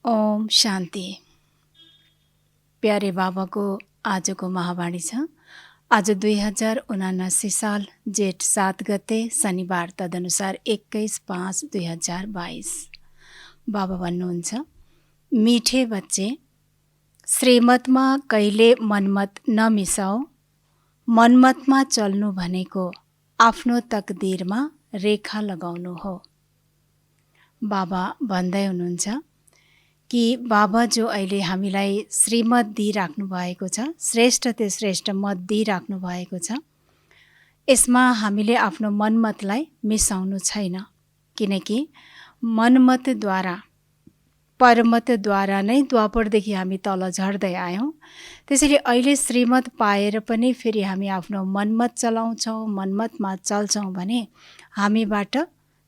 ओम शान्ति। प्यारे बाबाको आजको महावाणी छ। आज 2079 साल जेठ 7 गते शनिबार, तदनुसार 21/5/2022। बाबा भन्नुहुन्छ, मिठे बच्चे, श्रीमतमा कहिले मनमत नमिसाऊ। मनमतमा चल्नु भनेको आफ्नो तकदिरमा रेखा लगाउनु हो। बाबा भन्दै हुनुहुन्छ कि बाबा जो अहिले हामीलाई श्रीमत दिइराख्नु भएको छ, श्रेष्ठ ते श्रेष्ठ मत दिइराख्नु भएको छ, यसमा हामीले आफ्नो मनमतलाई मिसाउनु छैन। किनकि मनमतद्वारा परमतद्वारा नै द्वापरदेखि हामी तल झर्दै आयौँ। त्यसैले अहिले श्रीमत पाएर पनि फेरि हामी आफ्नो मनमत चलाउँछौँ, मनमतमा चल्छौँ भने हामीबाट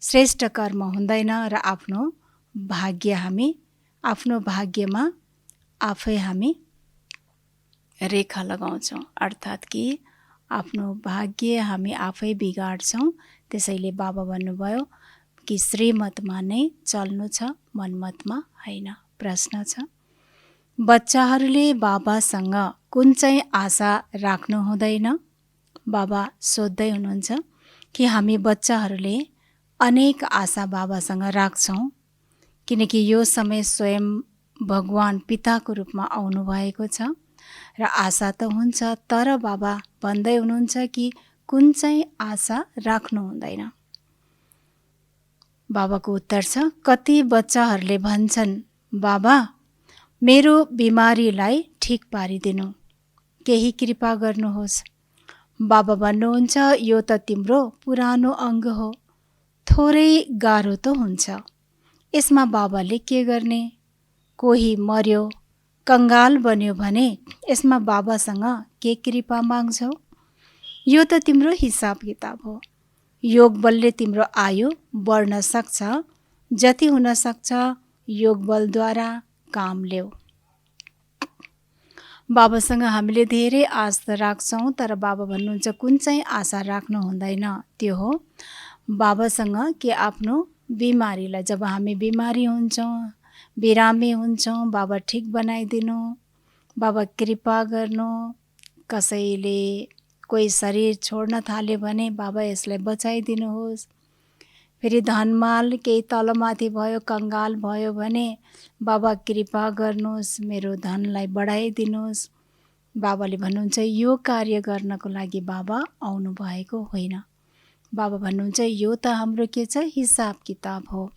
श्रेष्ठ कर्म हुँदैन र आफ्नो भाग्यमा आफै हामी रेखा लगाउँछौँ। अर्थात् कि आफ्नो भाग्य हामी आफै बिगाड्छौँ। त्यसैले बाबा भन्नुभयो कि श्रीमतमा नै चल्नु छ, मनमतमा होइन। प्रश्न छ, बच्चाहरूले बाबासँग कुन चाहिँ आशा राख्नु हुँदैन? बाबा सोध्दै हुनुहुन्छ कि हामी बच्चाहरूले अनेक आशा बाबासँग राख्छौँ, किनकि यो समय स्वयं भगवान पिताको रूपमा आउनु भएको छ र आशा त हुन्छ, तर बाबा भन्दै हुनुहुन्छ कि कुन चाहिँ आशा राख्नु हुँदैन। बाबाको उत्तर छ, कति बच्चाहरूले भन्छन्, बाबा मेरो बिमारीलाई ठिक पारिदिनु, केही कृपा गर्नुहोस्। बाबा भन्नुहुन्छ, यो त तिम्रो पुरानो अङ्ग हो, थोरै गाह्रो त हुन्छ, यसमा बाबाले के गर्ने? कोही मर्यो, कंगाल बन्यो भने यसमा बाबासँग के कृपा माग्छौ? यो त तिम्रो हिसाब किताब हो। योग बलले तिम्रो आयु बढ्न सक्छ, जति हुन सक्छ योग बलद्वारा काम ल्याऊ। बाबासँग हामीले धेरै आशा राख्छौँ, तर बाबा भन्नुहुन्छ कुन चाहिँ आशा राख्नु हुँदैन। त्यो हो बाबासँग कि आफ्नो बिमारीलाई, जब हामी बिमारी हुन्छौँ, बिरामी हुन्छौँ, बाबा ठिक बनाइदिनु, बाबा कृपा गर्नु। कसैले कोही शरीर छोड्न थाल्यो भने बाबा यसलाई बचाइदिनुहोस्। फेरि धनमाल केही तलमाथि भयो, कंगाल भयो भने बाबा कृपा गर्नुहोस्, मेरो धनलाई बढाइदिनुहोस्। बाबाले भन्नुहुन्छ यो कार्य गर्नको लागि बाबा आउनु भएको होइन। बाबा भन्नुहुन्छ यो त हाम्रो के छ, हिसाब किताब हो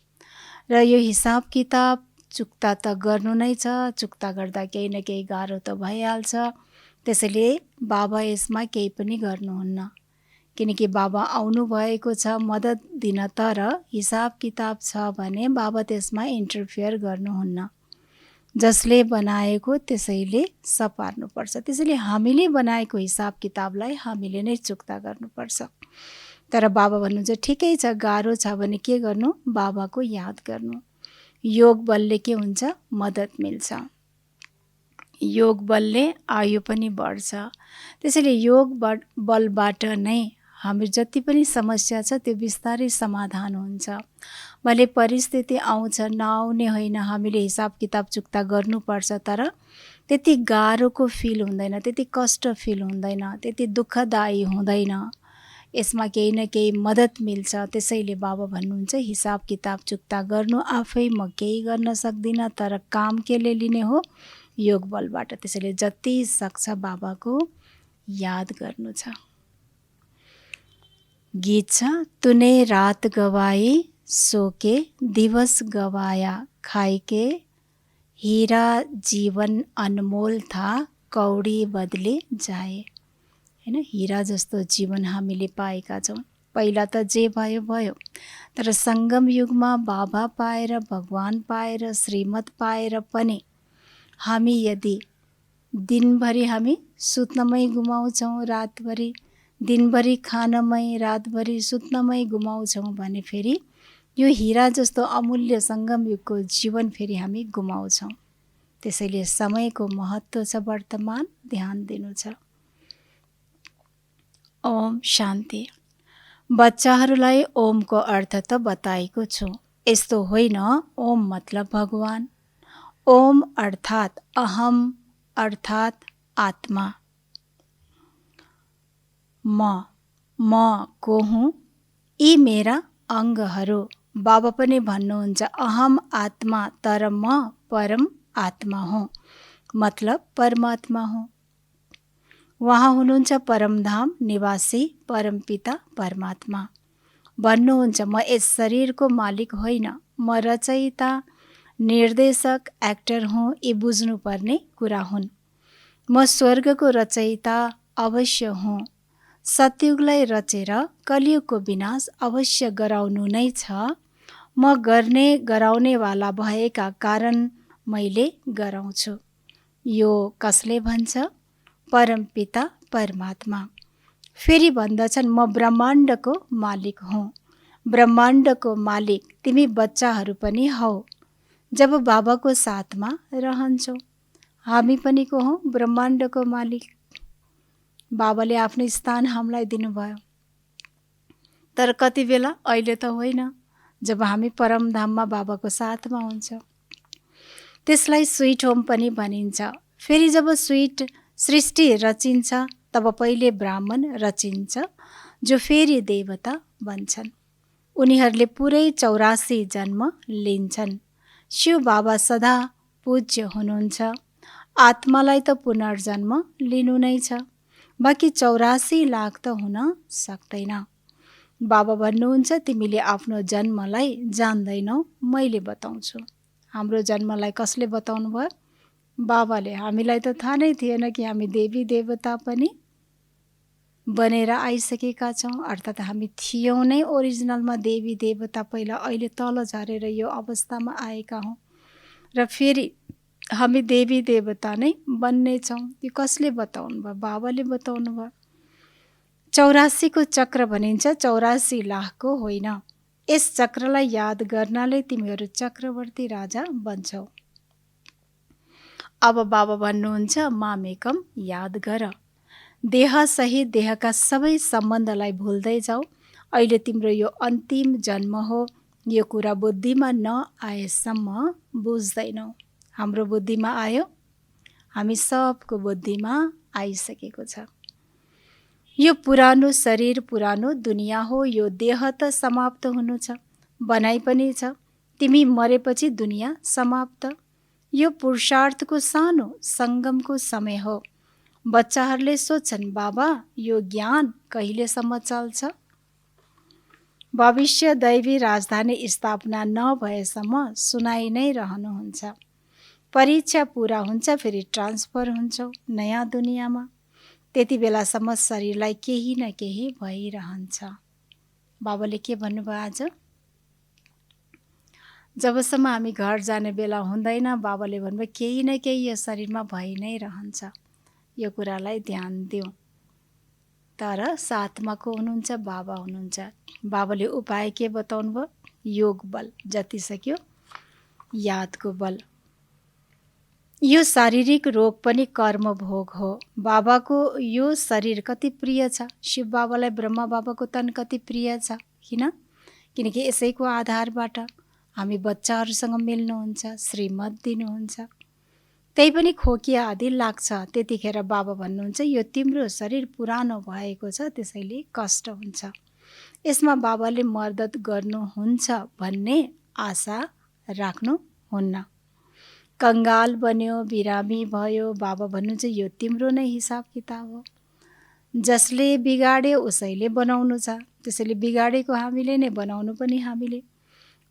र यो हिसाब किताब चुक्ता त गर्नु नै छ। चुक्ता गर्दा केही न केही गाह्रो त भइहाल्छ। त्यसैले बाबा यसमा केही पनि गर्नुहुन्न, किनकि बाबा आउनु भएको छ मद्दत दिन, तर हिसाब किताब छ भने बाबा त्यसमा इन्टरफियर गर्नुहुन्न। जसले बनाएको त्यसैले सपार्नुपर्छ। त्यसैले हामीले बनाएको हिसाब किताबलाई हामीले नै चुक्ता गर्नुपर्छ। तर बाबा भन्नुहुन्छ ठिकै छ, गाह्रो छ भने के गर्नु? बाबाको याद गर्नु। योग बलले के हुन्छ? मद्दत मिल्छ। योग बलले आयु पनि बढ्छ। त्यसैले योग बलबाट नै हाम्रो जति पनि समस्या छ त्यो बिस्तारै समाधान हुन्छ। भले परिस्थिति आउँछ, नआउने होइन, हामीले हिसाब किताब चुक्ता गर्नुपर्छ, तर त्यति गाह्रोको फिल हुँदैन, त्यति कष्ट फिल हुँदैन, त्यति दुःखदायी हुँदैन। यसमा केही न केही मद्दत मिल्छ। त्यसैले बाबा भन्नुहुन्छ हिसाब किताब चुक्ता गर्नु आफै म केही गर्न सक्दिनँ, तर काम केले लिने हो? योग बलबाट। त्यसैले जति सक्छ बाबाको याद गर्नु छ। गीत छ, तूने रात गवाई सोके दिवस गवाया खाइके, हीरा जीवन अनमोल था कौडी बदले जाए। हैन, हीरा जस्तो जीवन हामीले पाएका छौँ। पहिला त जे भयो भयो, तर सङ्गम युगमा बाबा पाएर, भगवान पाएर, श्रीमत पाएर पनि हामी यदि दिनभरि हामी सुत्नमै गुमाउँछौँ, रातभरि दिनभरि खानमै, रातभरि सुत्नमै गुमाउँछौँ भने फेरि यो हीरा जस्तो अमूल्य सङ्गम युगको जीवन फेरि हामी गुमाउँछौँ। त्यसैले समयको महत्त्व छ, वर्तमान ध्यान दिनु छ। ओम शान्ति। बच्चाहरूलाई ओमको अर्थ त बताएको छु। यस्तो होइन ओम मतलब भगवान, ओम अर्थात अहम अर्थात आत्मा। म को हुँ, यी मेरा अङ्गहरू। बाबा पनि भन्नुहुन्छ अहम आत्मा तर म परम आत्मा हुँ, मतलब परमात्मा हुँ। उहाँ हुनुहुन्छ परमधाम निवासी परमपिता परमात्मा। भन्नुहुन्छ म यस शरीरको मालिक होइन, म रचयिता निर्देशक एक्टर हुँ। यी बुझ्नुपर्ने कुरा हुन्। म स्वर्गको रचयिता अवश्य हुँ। सतयुगलाई रचेर कलियुगको विनाश अवश्य गराउनु नै छ। म गर्ने गराउनेवाला भएका कारण मैले गराउँछु। यो कसले भन्छ? परमपिता परमात्मा। फेरि भन्दछन् म ब्रह्माण्डको मालिक हुँ। ब्रह्माण्डको मालिक तिमी बच्चाहरू पनि हौ जब बाबाको साथमा रहन्छौ। हामी पनि को हौँ? ब्रह्माण्डको मालिक। बाबाले आफ्नो स्थान हामीलाई दिनुभयो। तर कति बेला? अहिले त होइन, जब हामी परमधाममा बाबाको साथमा हुन्छ। त्यसलाई स्वीट होम पनि भनिन्छ। फेरि जब स्वीट सृष्टि रचिन्छ तब पहिले ब्राह्मण रचिन्छ जो फेरि देवता बन्छन्। उनीहरूले पुरै 84 जन्म लिन्छन्। शिव बाबा सदा पूज्य हुनुहुन्छ। आत्मालाई त पुनर्जन्म लिनु नै छ, बाँकी 84 लाख त हुन सक्दैन। बाबा भन्नुहुन्छ तिमीले आफ्नो जन्मलाई जान्दैनौ, मैले बताउँछु। हाम्रो जन्मलाई कसले बताउनु भयो? बाबाले। हामीलाई त थाहा नै थिएन कि हामी देवी देवता पनि बनेर आइसकेका छौँ। अर्थात् हामी थियौँ नै ओरिजिनलमा देवी देवता पहिला, अहिले तल झरेर यो अवस्थामा आएका हौँ र फेरि हामी देवी देवता नै बन्नेछौँ। यो कसले बताउनु भयो? बाबाले बताउनु भयो। 84 को चक्र भनिन्छ, 84 लाखको होइन। यस चक्रलाई याद गर्नाले तिमीहरू चक्रवर्ती राजा बन्छौ। अब बाबा भन्नुहुन्छ मामेकम याद गर। देह सहित देहका सबै सम्बन्धलाई भुल्दै जाऊ। अहिले तिम्रो यो अन्तिम जन्म हो। यो कुरा बुद्धिमा नआएसम्म बुझ्दैनौ। हाम्रो बुद्धिमा आयो? हामी सबको बुद्धिमा आइसकेको छ। यो पुरानो शरीर पुरानो दुनियाँ हो। यो देह त समाप्त हुनु छ, बनाइ पनि छ। तिमी मरेपछि दुनियाँ समाप्त। यो पुरुषार्थको सानो सङ्गमको समय हो। बच्चाहरूले सोध्छन् बाबा यो ज्ञान कहिलेसम्म चल्छ? भविष्य दैवी राजधानी स्थापना नभएसम्म सुनाइ नै रहनुहुन्छ। परीक्षा पुरा हुन्छ फेरि ट्रान्सफर हुन्छौ नयाँ दुनियाँमा। त्यति बेलासम्म शरीरलाई केही न केही भइरहन्छ। बाबाले के भन्नुभयो आज? जबसम्म हामी घर जाने बेला हुँदैन, बाबाले भन्नुभयो केही न केही यो शरीरमा भइ नै रहन्छ। यो कुरालाई ध्यान दिउँ। तर साथमा को हुनुहुन्छ? बाबा हुनुहुन्छ। बाबाले उपाय के बताउनु भयो? योग बल, जति सक्यो यादको बल। यो शारीरिक रोग पनि कर्म भोग हो। बाबाको यो शरीर कति प्रिय छ। शिव बाबालाई ब्रह्मा बाबाको तन कति प्रिय छ। किन? किनकि यसैको आधारबाट हामी बच्चाहरूसँग मिल्नुहुन्छ, श्रीमत दिनुहुन्छ। त्यही पनि खोकिया आदि लाग्छ। त्यतिखेर बाबा भन्नुहुन्छ यो तिम्रो शरीर पुरानो भएको छ, त्यसैले कष्ट हुन्छ। यसमा बाबाले मद्दत गर्नुहुन्छ भन्ने आशा राख्नुहुन्न। कङ्गाल बन्यो, बिरामी भयो, बाबा भन्नुहुन्छ यो तिम्रो नै हिसाब किताब हो। जसले बिगाड्यो उसैले बनाउनु छ, त्यसैले बिगाडेको हामीले नै बनाउनु पनि हामीले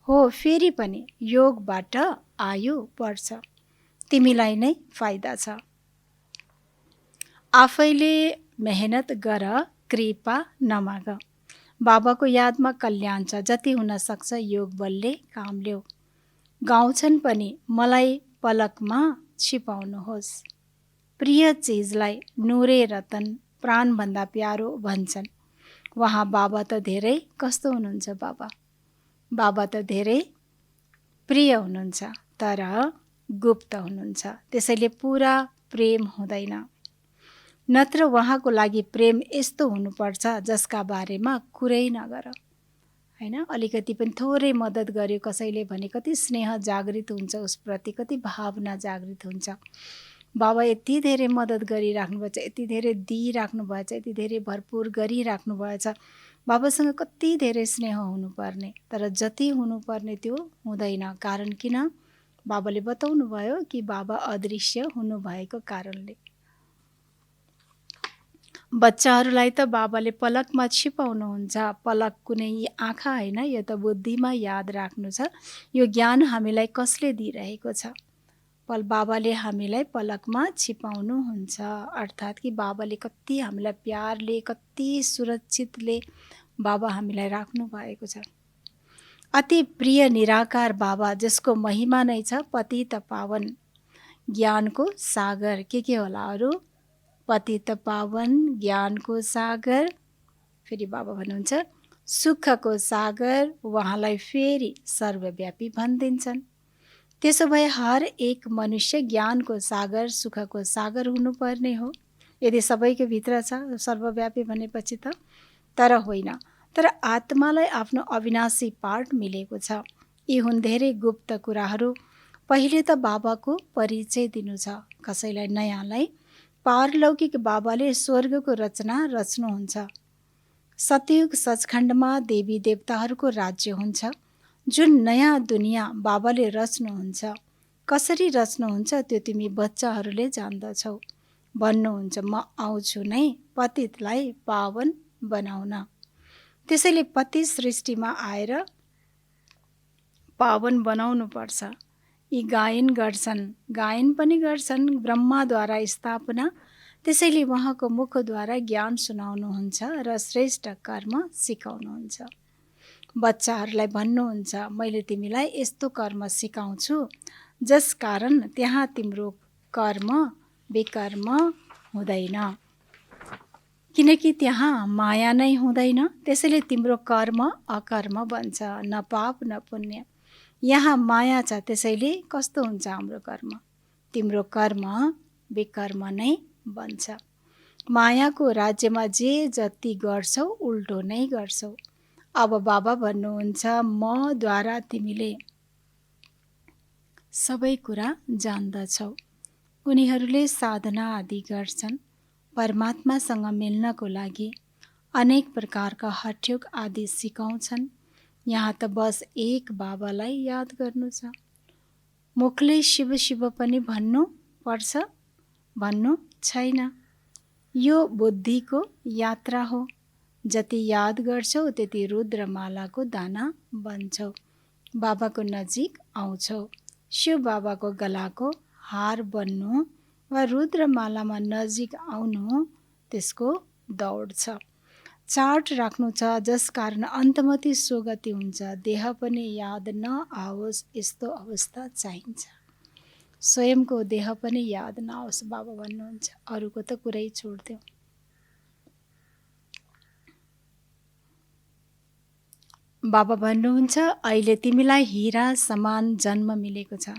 हो। फेरि पनि योगबाट आयु बढ्छ, तिमीलाई नै फाइदा छ। आफैले मेहनत गर, कृपा नमाग। बाबाको यादमा कल्याण छ। जति हुन सक्छ योग बलले काम ल्याऊ। गाउँछन् पनि मलाई पलकमा छिपाउनुहोस्। प्रिय चिजलाई नुरे रतन प्राणभन्दा प्यारो भन्छन्। वहाँ बाबा त धेरै कस्तो हुनुहुन्छ? बाबा त धेरै प्रिय हुनुहुन्छ तर गुप्त हुनुहुन्छ। त्यसैले पुरा प्रेम हुँदैन। नत्र उहाँको लागि प्रेम यस्तो हुनुपर्छ जसका बारेमा कुरै नगर। हैन। अलिकति पनि थोरै मद्दत गर्यो कसैले भने कति स्नेह जागृत हुन्छ उसप्रति, कति भावना जागृत हुन्छ। बाबा यति धेरै मद्दत गरिराख्नुभएछ, यति धेरै दिइराख्नुभएछ, यति धेरै भरपुर गरिराख्नु भएछ। बाबासँग कति धेरै स्नेह हुनुपर्ने, तर जति हुनुपर्ने त्यो हुँदैन। कारण किन? बाबाले बताउनु भयो कि बाबा अदृश्य हुनुभएको कारणले। बच्चाहरूलाई त बाबाले पलकमा छिपाउनुहुन्छ। पलक कुनै आँखा होइन, यो त बुद्धिमा याद राख्नु छ। यो ज्ञान हामीलाई कसले दिइरहेको छ? बाबाले हामीलाई पलकमा छिपाउनुहुन्छ। अर्थात् कि बाबाले कति हामीलाई प्यारले, कति सुरक्षितले बाबा हामीलाई राख्नु भएको छ। अति प्रिय निराकार बाबा, जसको महिमा नै छ पतित पावन, ज्ञानको सागर। के होला अरू? पतित पावन, ज्ञानको सागर, फेरि बाबा भन्नुहुन्छ सुखको सागर। उहाँलाई फेरि सर्वव्यापी भनिदिन्छन्। त्यसो भए हर एक मनुष्य ज्ञानको सागर, सुखको सागर हुनुपर्ने हो, यदि सबैको भित्र छ सर्वव्यापी भनेपछि त। तर होइन, तर आत्मालाई आफ्नो अविनाशी पार्ट मिलेको छ। यी हुन् धेरै गुप्त कुराहरू। पहिले त बाबाको परिचय दिनु छ कसैलाई नयाँलाई। पारलौकिक बाबाले स्वर्गको रचना रच्नुहुन्छ। सतयुग सचखण्डमा देवी देवताहरूको राज्य हुन्छ। जुन नयाँ दुनियाँ बाबाले रच्नुहुन्छ, कसरी रच्नुहुन्छ त्यो तिमी बच्चाहरूले जान्दछौ। भन्नुहुन्छ म आउँछु नै पतितलाई पावन बनाउन। त्यसैले पति सृष्टिमा आएर पावन बनाउनु पर्छ। यी गायन पनि गर्छन् ब्रह्माद्वारा स्थापना। त्यसैले उहाँको मुखद्वारा ज्ञान सुनाउनुहुन्छ र श्रेष्ठ कर्म सिकाउनुहुन्छ। बच्चाहरूलाई भन्नुहुन्छ मैले तिमीलाई यस्तो कर्म सिकाउँछु जस कारण त्यहाँ तिम्रो कर्म विकर्म हुँदैन, किनकि त्यहाँ माया नै हुँदैन। त्यसैले तिम्रो कर्म अकर्म बन्छ, न पाप न पुण्य। यहाँ माया छ, त्यसैले कस्तो हुन्छ हाम्रो कर्म? तिम्रो कर्म विकर्म नै बन्छ। मायाको राज्यमा जे जति गर्छौ उल्टो नै गर्छौ। अब बाबा भन्नुहुन्छ म द्वारा तिमीले सबै कुरा जान्दछौ। उनीहरूले साधना आदि गर्छन् परमात्मासँग मिल्नको लागि। अनेक प्रकारका हठयोग आदि सिकाउँछन्। यहाँ त बस एक बाबालाई याद गर्नु छ। मुखले शिव शिव पनि भन्नु पर्छ? भन्नु छैन। यो बुद्धिको यात्रा हो। जति याद गर्छौ त्यति रुद्रमालाको दाना बन्छौ, बाबाको नजिक आउँछौ। शिव बाबाको गलाको हार बन्नु वा रुद्रमालामा नजिक आउनु त्यसको दौड छ। चार्ट राख्नु छ, जस कारण अन्तमति स्वगति हुन्छ। देह पनि याद नआओस् यस्तो अवस्था चाहिन्छ। स्वयंको देह पनि याद नआओस् बाबा भन्नुहुन्छ। अरूको त कुरै छोड्देऊ। बाबा भन्नुहुन्छ अहिले तिमीलाई हीरा समान जन्म मिलेको छ।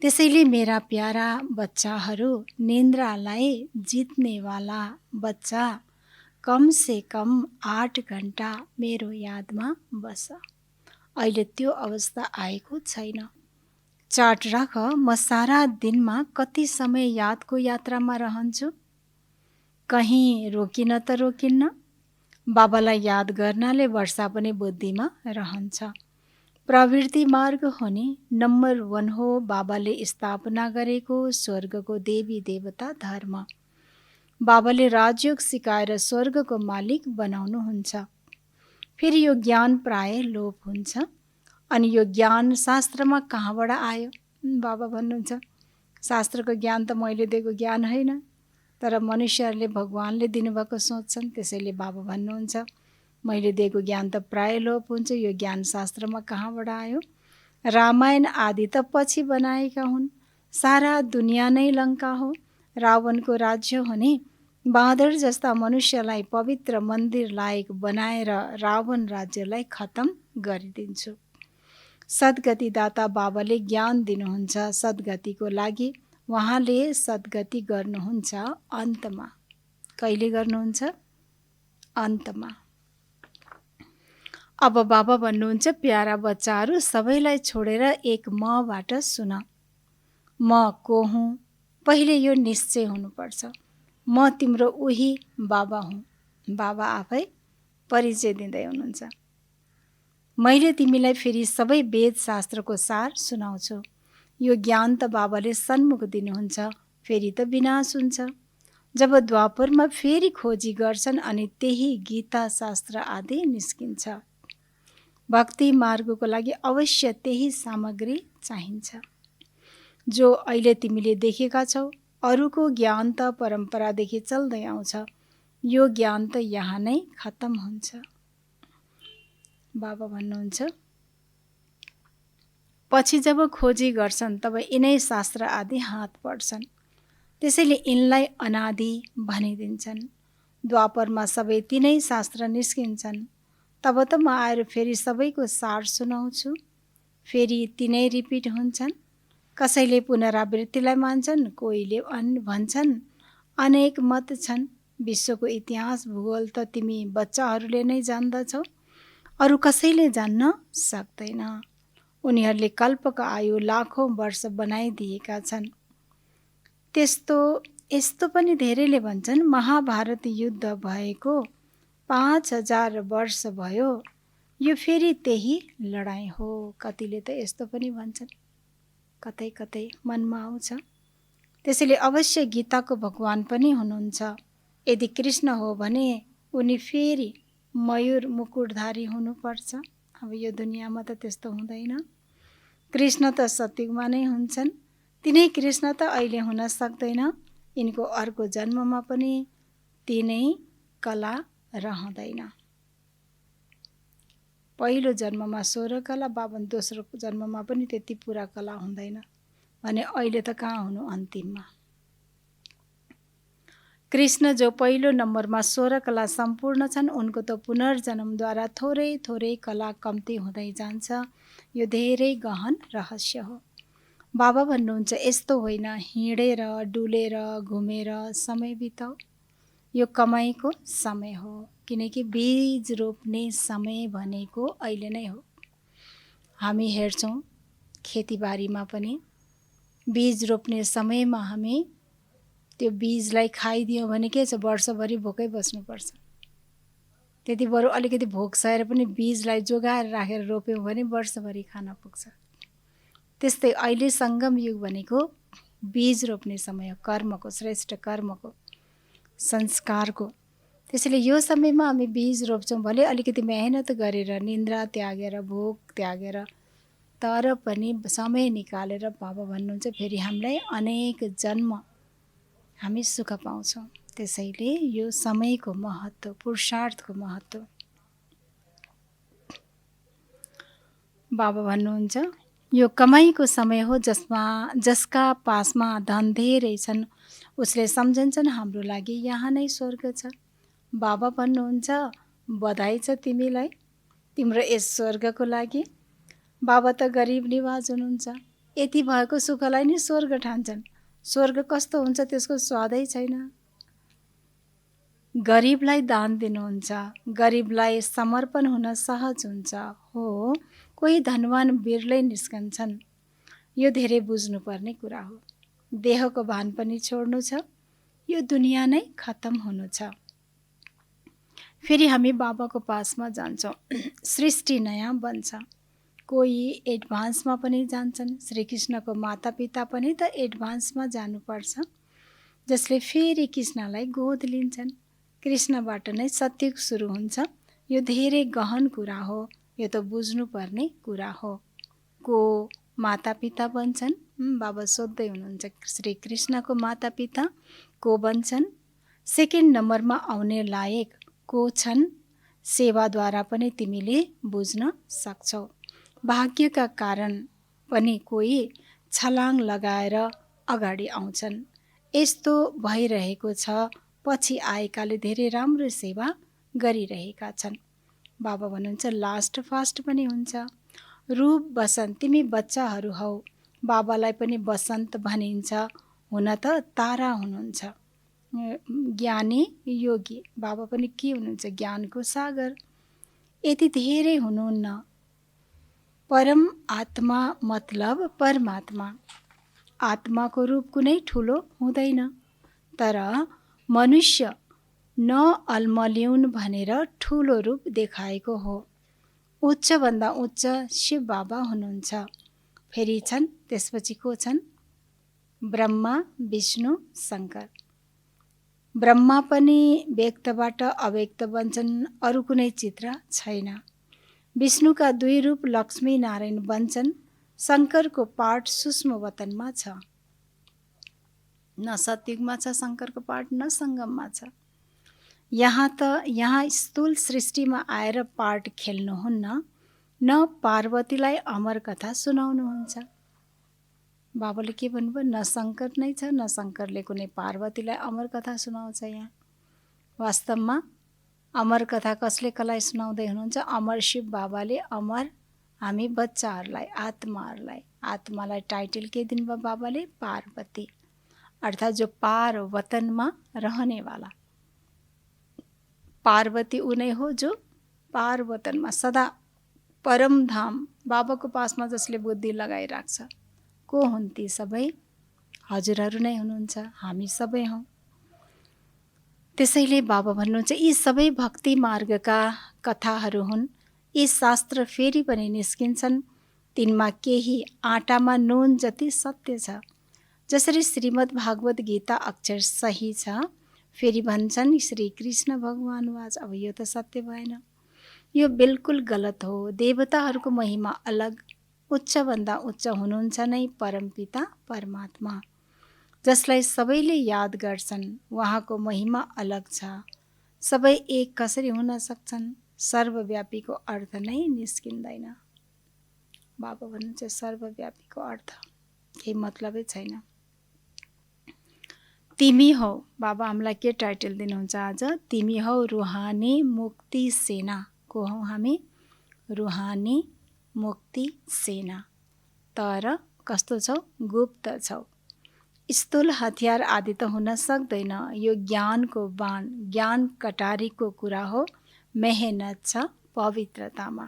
त्यसैले मेरा प्यारा बच्चाहरू, निन्द्रालाई जित्नेवाला बच्चा, कम से कम 8 घण्टा मेरो यादमा बस। अहिले त्यो अवस्था आएको छैन। चार्ट राख, म सारा दिनमा कति समय यादको यात्रामा रहन्छु। कहीँ रोकिन त रोकिन्न। बाबालाई याद गर्नाले वर्षा पनि बुद्धिमा रहन्छ। प्रवृत्ति मार्ग हो नि। नम्बर 1 हो बाबाले स्थापना गरेको स्वर्गको देवी देवता धर्म। बाबाले राजयोग सिकाएर स्वर्गको मालिक बनाउनुहुन्छ। फेरि यो ज्ञान प्राय लोप हुन्छ। अनि यो ज्ञान शास्त्रमा कहाँबाट आयो? बाबा भन्नुहुन्छ शास्त्रको ज्ञान त मैले दिएको ज्ञान होइन, तर मनुष्यहरूले भगवानले दिनुभएको सोच्छन्। त्यसैले बाबा भन्नुहुन्छ मैले दिएको ज्ञान त प्राय लोप हुन्छ। यो ज्ञान शास्त्रमा कहाँबाट आयो? रामायण आदि त पछि बनाएका हुन्। सारा दुनियाँ नै लङ्का हो, रावणको राज्य हो नि। बाँदर जस्ता मनुष्यलाई पवित्र मन्दिर लायक बनाएर रावण राज्यलाई खतम गरिदिन्छु। सद्गति दाता बाबाले ज्ञान दिनुहुन्छ। सद्गतिको लागि उहाँले सद्गति गर्नुहुन्छ अन्तमा। कहिले गर्नुहुन्छ? अन्तमा। अब बाबा भन्नुहुन्छ, प्यारा बच्चाहरू सबैलाई छोडेर एक मबाट सुन। म को हुँ पहिले यो निश्चय हुनुपर्छ। म तिम्रो उही बाबा हुँ। बाबा आफै परिचय दिँदै हुनुहुन्छ। मैले तिमीलाई फेरि सबै वेद शास्त्रको सार सुनाउँछु। यो ज्ञान त बाबाले सन्मुख दिनुहुन्छ, फेरि त विनाश हुन्छ। जब द्वापरमा फेरि खोजी गर्छन् अनि त्यही गीता शास्त्र आदि निस्किन्छ। भक्ति मार्गको लागि अवश्य त्यही सामग्री चाहिन्छ जो अहिले तिमीले देखेका छौ। अरूको ज्ञान त परम्परादेखि चल्दै आउँछ, यो ज्ञान त यहाँ नै खत्तम हुन्छ। बाबा भन्नुहुन्छ, पछि जब खोजी गर्छन् तब यिनै शास्त्र आदि हात पर्छन्, त्यसैले यिनलाई अनादि भनिदिन्छन्। द्वापरमा सबै तिनै शास्त्र निस्किन्छन्, तब त म आएर फेरि सबैको सार सुनाउँछु। फेरि तिनै रिपिट हुन्छन्। कसैले पुनरावृत्तिलाई मान्छन्, कोहीले भन्छन् अनेक मत छन्। विश्वको इतिहास भूगोल त तिमी बच्चाहरूले नै जान्दछौ, अरू कसैले जान्न सक्दैन। उनीहरूले कल्पको आयु लाखौं वर्ष बनाइदिएका छन्। यस्तो पनि धेरैले भन्छन् महाभारत युद्ध भएको 5000 वर्ष भयो, यो फेरि त्यही लडाईँ हो। कतिले त यस्तो पनि भन्छन्, कतै कतै मनमा आउँछ। त्यसैले अवश्य गीताको भगवान पनि हुनुहुन्छ। यदि कृष्ण हो भने उनी फेरि मयूर मुकुटधारी हुनुपर्छ। अब यो दुनियाँमा त त्यस्तो हुँदैन। कृष्ण त सत्युगमा नै हुन्छन्। तिनै कृष्ण त अहिले हुन सक्दैन। यिनको अर्को जन्ममा पनि तिनै कला रहँदैन। पहिलो जन्ममा 16 कला, बाबन दोस्रो जन्ममा पनि त्यति पुरा कला हुँदैन भने अहिले त कहाँ हुनु अन्तिममा। कृष्ण जो पहिलो नम्बरमा 16 कला सम्पूर्ण छन्, उनको त पुनर्जन्मद्वारा थोरै थोरै कला कम्ती हुँदै जान्छ। यो धेरै गहन रहस्य हो। बाबा भन्नुहुन्छ, यस्तो होइन हिँडेर डुलेर घुमेर समय बिताऊ। यो कमाइको समय हो, किनकि बीज रोप्ने समय भनेको अहिले नै हो। हामी हेर्छौँ खेतीबारीमा पनि बीज रोप्ने समयमा हामी त्यो बीजलाई खाइदियौँ भने के छ, वर्षभरि भोकै बस्नुपर्छ। त्यति बरु अलिकति भोक सहेर पनि बीजलाई जोगाएर राखेर रोप्यौँ भने वर्षभरि खान पुग्छ। त्यस्तै अहिले सङ्गम युग भनेको बीज रोप्ने समय हो, कर्मको, श्रेष्ठ कर्मको, संस्कारको। त्यसैले यो समयमा हामी बीज रोप्छौँ, भले अलिकति मेहनत गरेर, निन्द्रा त्यागेर, भोक त्यागेर, तर पनि समय निकालेर बाबा भन्नुहुन्छ फेरि हामीलाई अनेक जन्म हामी सुख पाउँछौँ। त्यसैले यो समयको महत्त्व, पुरुषार्थको महत्त्व बाबा भन्नुहुन्छ, यो कमाइको समय हो। जसका पासमा धन धेरै छन् उसले सम्झन्छन् हाम्रो लागि यहाँ नै स्वर्ग छ। बाबा भन्नुहुन्छ, बधाई छ तिमीलाई तिम्रो यस स्वर्गको लागि। बाबा त गरिब निवाज हुनुहुन्छ, यति भएको सुखलाई नै स्वर्ग ठान्छन्। स्वर्ग कस्तो हुन्छ त्यसको स्वादै छैन। गरिबलाई दान दिनुहुन्छ, गरिबलाई समर्पण हुन सहज हुन्छ। हो, कोही धनवान बिरलै निस्कन्छन्। यो धेरै बुझ्नुपर्ने कुरा हो। देहको भान पनि छोड्नु छ, यो दुनियाँ नै खत्तम हुनु छ। फेरि हामी बाबाको पासमा जान्छौँ, सृष्टि नयाँ बन्छ। कोही एडभान्समा पनि जान्छन्। श्रीकृष्णको मातापिता पनि त एडभान्समा जानुपर्छ, जसले फेरि कृष्णलाई गोद लिन्छन्। कृष्णबाट नै सत्युग सुरु हुन्छ। यो धेरै गहन कुरा हो, यो त बुझ्नुपर्ने कुरा हो। को मातापिता बन्छन्? बाबा सोध्दै हुनुहुन्छ, श्रीकृष्णको मातापिता को बन्छन्? सेकेन्ड नम्बरमा आउने लायक को छन्? सेवाद्वारा पनि तिमीले बुझ्न सक्छौ। भाग्यका कारण पनि कोही छलाङ लगाएर अगाडि आउँछन्। यस्तो भइरहेको छ, पछि आएकाले धेरै राम्रो सेवा गरिरहेका छन्। बाबा भन्नुहुन्छ, लास्ट फास्ट पनि हुन्छ। रूप बसन्त, तिमी बच्चाहरू हौ, बाबालाई पनि बसन्त भनिन्छ। हुन त तारा हुनुहुन्छ, ज्ञानी योगी। बाबा पनि के हुनुहुन्छ? ज्ञानको सागर। यति धेरै हुनुहुन्न। परम आत्मा मतलब परमात्मा। आत्माको रूप कुनै ठुलो हुँदैन, तर मनुष्य नअल्मल्याउन् भनेर ठुलो रूप देखाएको हो। उच्चभन्दा उच्च शिव बाबा हुनुहुन्छ। फेरि छन्, त्यसपछि को छन्? ब्रह्मा, विष्णु, शङ्कर। ब्रह्मा पनि व्यक्तबाट अव्यक्त बन्छन्, अरू कुनै चित्र छैन। विष्णुका 2 रूप लक्ष्मी नारायण बन्छन्। शङ्करको पाठ सूक्ष्म वतनमा छ, न सतयुगमा छ शङ्करको पाठ, न सङ्गममा छ। यहाँ स्थूल सृष्टिमा आएर पाठ खेल्नुहुन्न, न पार्वतीलाई अमर कथा सुनाउनुहुन्छ। बाबाले के भन्नुभयो? न शङ्कर नै छ, न शङ्करले कुनै पार्वतीलाई अमर कथा सुनाउँछ। यहाँ वास्तवमा अमर कथा कसले कसलाई सुनाउँदै हुनुहुन्छ? अमर शिव बाबाले अमर हामी बच्चाहरूलाई, आत्मालाई टाइटल के दिनुभयो बाबाले? पार्वती, अर्थात् जो पार वतनमा रहनेवाला। पार्वती उनै हो जो पार वतनमा सदा परमधाम बाबाको पासमा जसले बुद्धि लगाइराख्छ। को हुन् ती सबै? हजुरहरू नै हुनुहुन्छ, हामी सबै हौँ। त्यसैले बाबा भन्नुहुन्छ यी सबै भक्ति मार्गका कथाहरू हुन्। यी शास्त्र फेरि पनि निस्किन्छन्, तिनमा केही आँटामा नुन जति सत्य छ। जसरी श्रीमद् भागवत गीता अक्षर सही छ, फेरि भन्छन् श्री कृष्ण भगवान वाच। अब यो त सत्य भएन, यो बिल्कुल गलत हो। देवताहरूको महिमा अलग, उच्चभन्दा उच्च हुनुहुन्छ नै परमपिता परमात्मा, जसलाई सबैले याद गर्छन्। उहाँको महिमा अलग छ। सबै एक कसरी हुन सक्छन्? सर्वव्यापीको अर्थ नै निस्किँदैन। बाबा भन्नुहुन्छ सर्वव्यापीको अर्थ केही मतलबै छैन। तिमी हौ, बाबा हामीलाई के टाइटल दिनुहुन्छ आज? तिमी हौ रुहानी मुक्ति सेना। को हौ हामी? रुहानी मुक्ति सेना। तर कस्तो छौ? गुप्त छौ। स्थूल हतियार आदि त हुन सक्दैन। यो ज्ञानको बाण, ज्ञान कटारीको कुरा हो। मेहनत छ पवित्रतामा।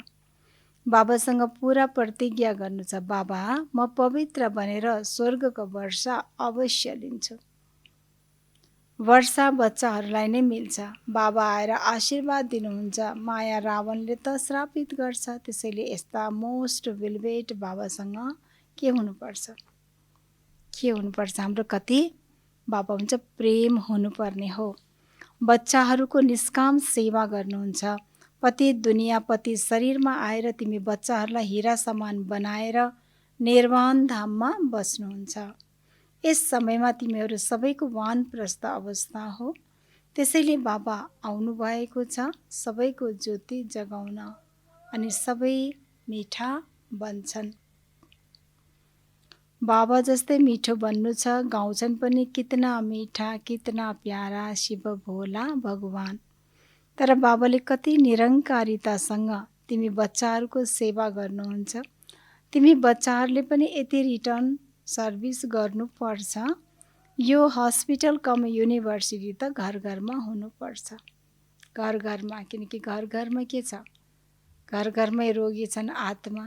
बाबासँग पुरा प्रतिज्ञा गर्नु छ, बाबा म पवित्र बनेर स्वर्गको वर्षा अवश्य लिन्छु। वर्षा बच्चाहरूलाई नै मिल्छ। बाबा आएर आशीर्वाद दिनुहुन्छ। माया रावणले त श्रापित गर्छ। त्यसैले यस्ता मोस्ट वेलवेट बाबासँग के हुनुपर्छ? के हुनुपर्छ? हाम्रो कति बाबा हुन्छ प्रेम हुनुपर्ने हो। बच्चाहरूको निष्काम सेवा गर्नुहुन्छ। पति दुनियाँ पति शरीरमा आएर तिमी बच्चाहरूलाई हिरा समान बनाएर निर्वाण धाममा बस्नुहुन्छ। यस समयमा तिमीहरू सबैको वानप्रस्थ अवस्था हो। त्यसैले बाबा आउनुभएको छ सबैको ज्योति जगाउन, अनि सबै मिठा बन्छन्। बाबा जस्तै मिठो बन्नु छ। गाउँछन् पनि कितना मिठा कितना प्यारा शिव भोला भगवान। तर बाबाले कति निरङ्कारितासँग तिमी बच्चाहरूको सेवा गर्नुहुन्छ। तिमी बच्चाहरूले पनि यति रिटर्न सर्भिस गर्नुपर्छ। यो हस्पिटल कम युनिभर्सिटी त घर घरमा हुनुपर्छ। घर घरमा, किनकि घर घरमा के छ? घर घरमै रोगी छन् आत्मा,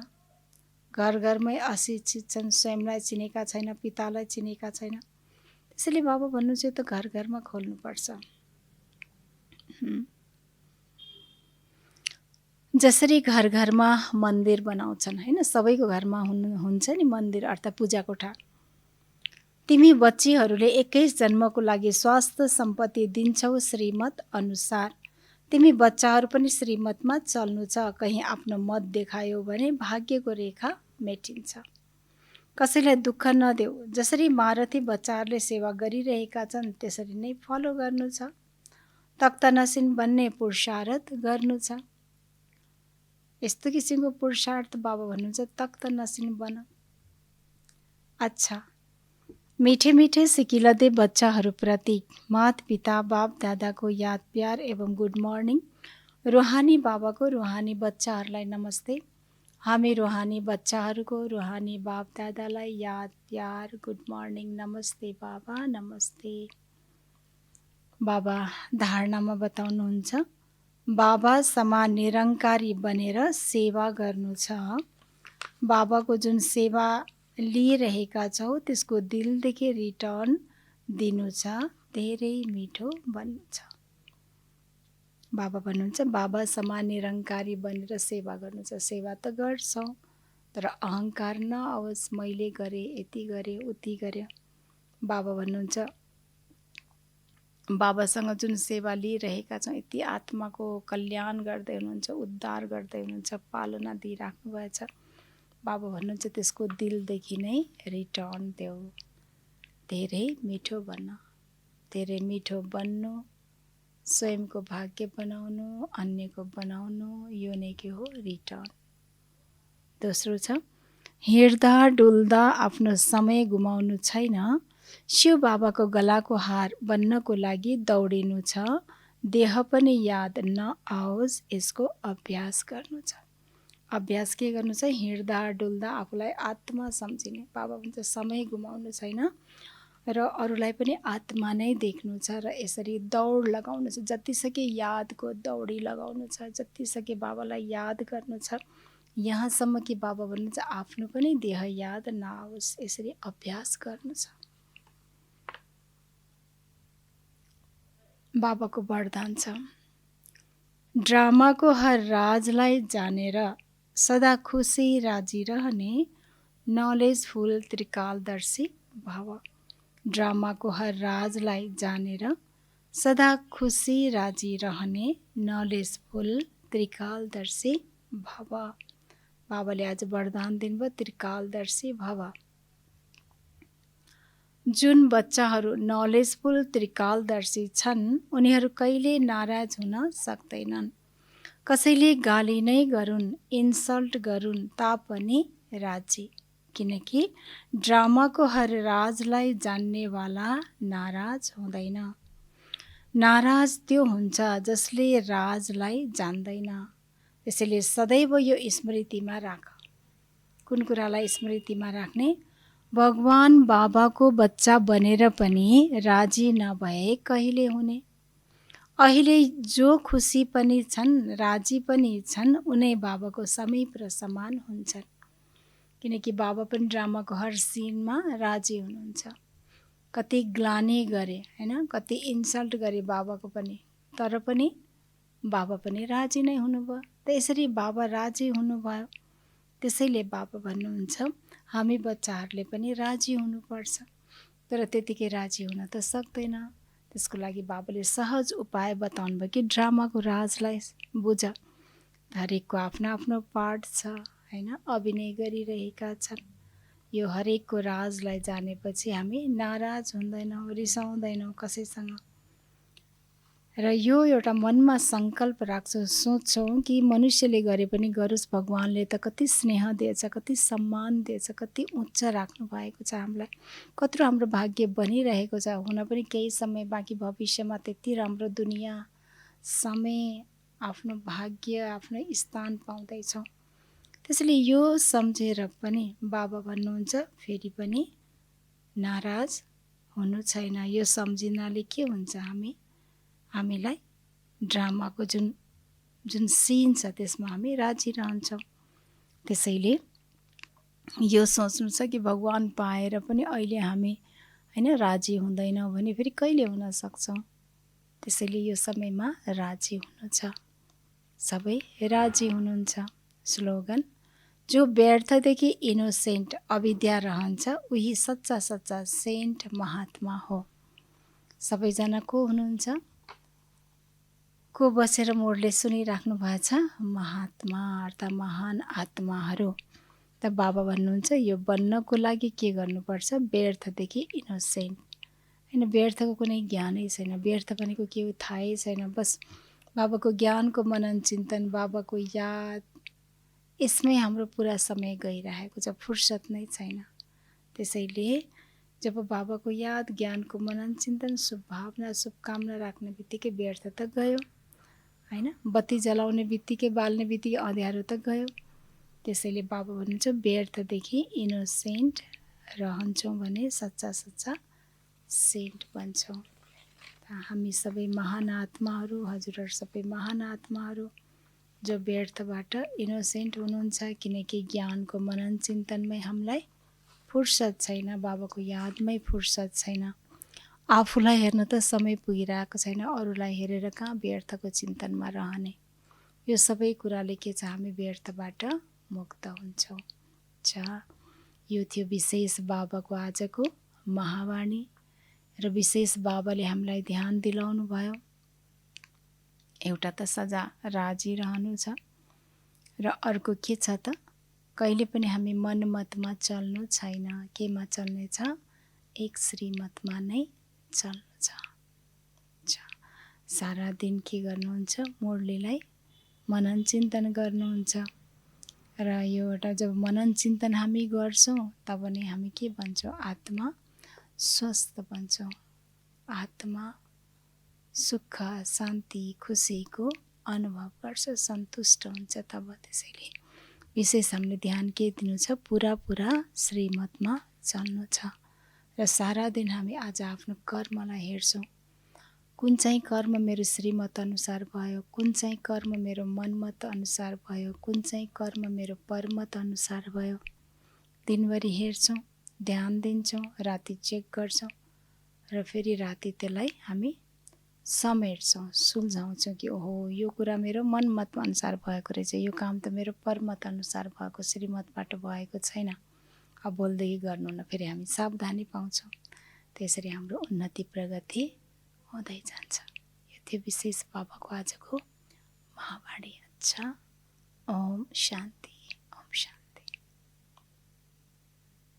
घर घरमै अशिक्षित छन्, स्वयंलाई चिनेका छैन, पितालाई चिनेका छैन। त्यसैले बाबा भन्नु चाहिँ त घर घरमा खोल्नुपर्छ। जसरी घर घरमा मन्दिर बनाउँछन् हैन, सबैको घरमा हुन्छ नि मन्दिर अर्थात् पूजा कोठा। तिमी बच्चीहरूले 21 जन्मको लागि स्वास्थ्य सम्पत्ति दिन्छौ श्रीमत अनुसार। तिमी बच्चाहरू पनि श्रीमतमा चल्नु छ। कहीँ आफ्नो मत देखायो भने भाग्यको रेखा मेटिन्छ। कसैलाई दुःख नदेऊ। जसरी महारथी बच्चाहरूले सेवा गरिरहेका छन् त्यसरी नै फलो गर्नु छ। तख्त नसिन बन्ने पुरुषार्थ गर्नु छ। यस्तो किसिमको पुरुषार्थ बाबा भन्नुहुन्छ तख्त नसिन बन। अच्छा, मीठे मीठे सिकिलदे बच्चाहरूप्रति मात पिता बाप दादाको याद प्यार एवं गुड मर्निङ। रुहानी बाबाको रुहानी बच्चाहरूलाई नमस्ते। हामी रुहानी बच्चाहरूको रुहानी बाप दादालाई याद प्यार गुड मर्निङ नमस्ते बाबा नमस्ते। बाबा धारणामा बताउनुहुन्छ बाबा समान निरङ्कारी बनेर सेवा गर्नु छ। बाबाको जुन सेवा लिइरहेका छौ त्यसको दिलदेखि रिटर्न दिनु छ, धेरै मिठो बन्नु छ। बाबा भन्नुहुन्छ बाबा समान निरङ्कारी बनेर सेवा गर्नु छ। सेवा त गर्छौँ तर अहङ्कार नआओस्, मैले गरेँ, यति गरेँ, उति गरेँ। बाबा भन्नुहुन्छ बाबासँग जुन सेवा लिइरहेका छौँ, यति आत्माको कल्याण गर्दै हुनुहुन्छ, उद्धार गर्दै हुनुहुन्छ, पालना दिइराख्नु भएछ। बाबा भन्नुहुन्छ त्यसको दिलदेखि नै रिटर्न देऊ, धेरै मिठो बन्न। धेरै मिठो बन्नु, स्वयंको भाग्य बनाउनु, अन्यको बनाउनु, यो नै के हो? रिटर्न। दोस्रो छ हिँड्दा डुल्दा आफ्नो समय गुमाउनु छैन। शिव बाबाको गलाको हार बन्नको लागि दौडिनु छ। देह पनि याद नआओस्, यसको अभ्यास गर्नु छ। अभ्यास के गर्नु छ? हिँड्दा डुल्दा आफूलाई आत्मा सम्झिने। बाबा भन्छ समय गुमाउनु छैन र अरूलाई पनि आत्मा नै देख्नु छ र यसरी दौड लगाउनु छ। जति सके यादको दौडी लगाउनु छ, जति सके बाबालाई याद गर्नु छ। यहाँसम्म कि बाबा भन्नुहुन्छ आफ्नो पनि देह याद नआओस्, यसरी अभ्यास गर्नु छ। बाबाको वरदान छ ड्रामाको हर राजलाई जानेर सदा खुसी राजी रहने, नलेजफुल त्रिकालदर्शी भव। ड्रामाको हर राजलाई जानेर सदा खुसी राजी रहने, नलेजफुल त्रिकालदर्शी भव। बाबाले आज वरदान दिनुभयो त्रिकालदर्शी भव। जुन बच्चाहरू नलेजफुल त्रिकालदर्शी छन् उनीहरू कहिले नाराज हुन सक्दैनन्। कसैले गाली नै गरून्, इन्सल्ट गरून् तापनि राजी, किनकि ड्रामाको हर राजलाई जान्नेवाला नाराज हुँदैन। नाराज त्यो हुन्छ जसले राजलाई जान्दैन। त्यसैले सदैव यो स्मृतिमा राख। कुन कुरालाई स्मृतिमा राख्ने? भगवान बाबाको बच्चा बनेर पनि राजी नभए कहिले हुने? अहिले जो खुसी पनि छन्, राजी पनि छन्, उनै बाबाको समीप र समान हुन्छन्। किनकि बाबा पनि ड्रामाको हर सिनमा राजी हुनुहुन्छ। कति ग्लानी गरे हैन, कति इन्सल्ट गरे बाबाको पनि, तर पनि बाबा पनि राजी नै हुनुभयो। त्यसरी बाबा राजी हुनुभयो। त्यसैले बाबा भन्नुहुन्छ हामी बच्चाहरूले पनि राजी हुनुपर्छ। तर त्यतिकै राजी हुन त सक्दैन। त्यसको लागि बाबाले सहज उपाय बताउनु भयो कि ड्रामाको राजलाई बुझ। हरेकको आफ्नो आफ्नो पार्ट छ हैन, अभिनय गरिरहेका छन्। यो हरेकको राजलाई जानेपछि हामी नाराज हुँदैनौँ, रिसाउँदैनौँ कसैसँग। र यो एउटा मनमा सङ्कल्प राख्छौँ, सोच्छौँ कि मनुष्यले गरे पनि गरोस्, भगवानले त कति स्नेह दिएछ, कति सम्मान दिएछ, कति उच्च राख्नु भएको छ हामीलाई, कत्रो हाम्रो भाग्य बनिरहेको छ। हुन पनि केही समय बाँकी, भविष्यमा त्यति राम्रो दुनियाँ, समय, आफ्नो भाग्य, आफ्नो स्थान पाउँदैछौँ। त्यसैले यो सम्झेर पनि बाबा भन्नुहुन्छ फेरि पनि नाराज हुनु छैन। यो सम्झिनाले के हुन्छ? हामीलाई ड्रामाको जुन सिन छ त्यसमा हामी राजी रहन्छौँ। त्यसैले यो सोच्नु छ कि भगवान पाएर पनि अहिले हामी हैन राजी हुँदैनौँ भने फेरि कहिले हुन सक्छौँ? त्यसैले यो समयमा राजी हुनु छ। सबै राजी हुनुहुन्छ। स्लोगन जो व्यर्थदेखि इनोसेन्ट अविद्या रहन्छ उही सच्चा सच्चा सेन्ट महात्मा हो। सबैजना को हुनुहुन्छ? को बसेर मोडले सुनिराख्नु भएछ? महात्मा अर्थात् महान आत्माहरू। त बाबा भन्नुहुन्छ यो बन्नको लागि के गर्नुपर्छ? व्यर्थदेखि इनोसेन्ट हैन, व्यर्थको कुनै ज्ञानै छैन। व्यर्थ भनेको के हो थाहै छैन। बस बाबाको ज्ञानको मनन चिन्तन, बाबाको याद, यसमै हाम्रो पुरा समय गइरहेको छ, फुर्सद नै छैन। त्यसैले जब बाबाको याद, ज्ञानको मनन चिन्तन, शुभ भावना, शुभकामना राख्ने बित्तिकै व्यर्थ त गयो हैन। बत्ती जलाउने बित्तिकै, बाल्ने बित्तिकै अँध्यारो त गयो। त्यसैले बाबा भन्नुहुन्छ व्यर्थदेखि इनोसेन्ट रहन्छौँ भने सच्चा सच्चा सेन्ट बन्छौँ। हामी सबै महान आत्माहरू, हजुरहरू सबै महान आत्माहरू जो व्यर्थबाट इनोसेन्ट हुनुहुन्छ, किनकि ज्ञानको मनन चिन्तनमै हामीलाई फुर्सद छैन, बाबाको यादमै फुर्सद छैन। आफूलाई हेर्न त समय पुगिरहेको छैन, अरूलाई हेरेर कहाँ व्यर्थको चिन्तनमा रहने। यो सबै कुराले के छ, हामी व्यर्थबाट मुक्त हुन्छौँ। यो थियो विशेष बाबाको आजको महावाणी र विशेष बाबाले हामीलाई ध्यान दिलाउनु भयो। एउटा त सदा राजी रहनु छ र अर्को के छ त, कहिले पनि हामी मनमतमा चल्नु छैन। केमा चल्ने छ? एक श्रीमतमा नै चल्नु छ। सारा दिन के गर्नुहुन्छ? मुरलीलाई मनन चिन्तन गर्नुहुन्छ र यो एउटा जब मनन चिन्तन हामी गर्छौँ तब नै हामी के भन्छौँ? आत्मा स्वस्थ बन्छौँ, आत्मा सुख शान्ति खुसीको अनुभव गर्छ, सन्तुष्ट हुन्छ तब। त्यसैले विशेष हामीले ध्यान के दिनु छ? पुरा श्रीमतमा चल्नु छ र सारा दिन हामी आज आफ्नो कर्मलाई हेर्छौँ। कुन चाहिँ कर्म मेरो श्रीमत अनुसार भयो, कुन चाहिँ कर्म मेरो मनमत अनुसार भयो, कुन चाहिँ कर्म मेरो परमत अनुसार भयो। दिनभरि हेर्छौँ, ध्यान दिन्छौँ, राति चेक गर्छौँ र फेरि राति त्यसलाई हामी समेट्छौँ, सुल्झाउँछौँ कि ओहो यो कुरा मेरो मनमत अनुसार भएको रहेछ, यो काम त मेरो परमत अनुसार भएको, श्रीमतबाट भएको छैन। अब बोल्दै गर्नुहुन्न, फेरि हामी सावधानी पाउँछौँ। त्यसरी हाम्रो उन्नति प्रगति हुँदै जान्छ। यो थियो विशेष बाबाको आजको महावाणी। अच्छा, ओम शान्ति।